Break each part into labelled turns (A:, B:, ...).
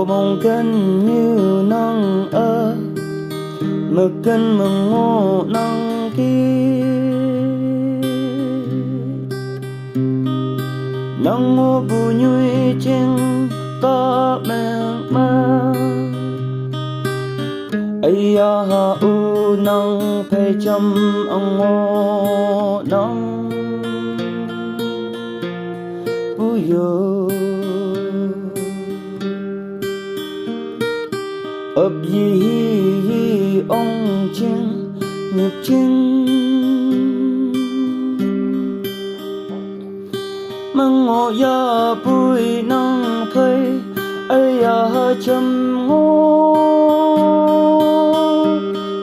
A: mong cân như nắng ơ mực cân mừng ngô nắng kia nắng ngô bù nhui chinh ta mèng ma ai ha u nắng phê chăm ông ngô nắng bù yo ấp yi ông chinh nhịp chinh măng ngô ya bùi nắng phê ai ha chăm ngô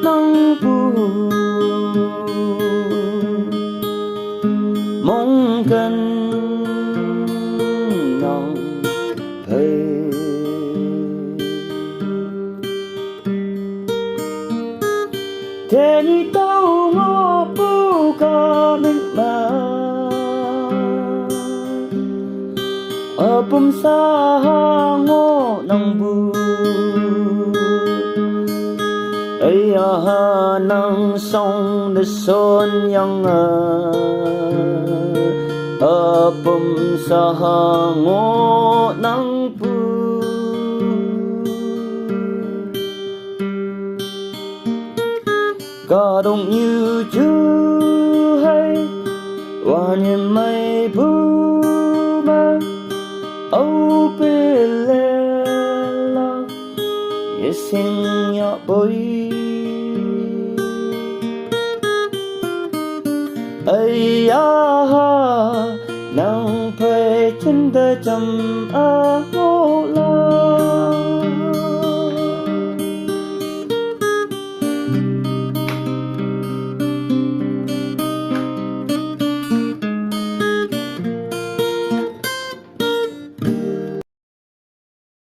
A: nắng bù mong cần nắng phê thế ni tao ngô bù ca mình mà ở bum sa ngô nang bu ai ha nang song de son yang ở bum sa ngô nang bu cả đông như chú hay hoa niệm mây bu ma âu bê lê la ye sinh ya bôi ai ya ha nang phê chân đê chăm a ngô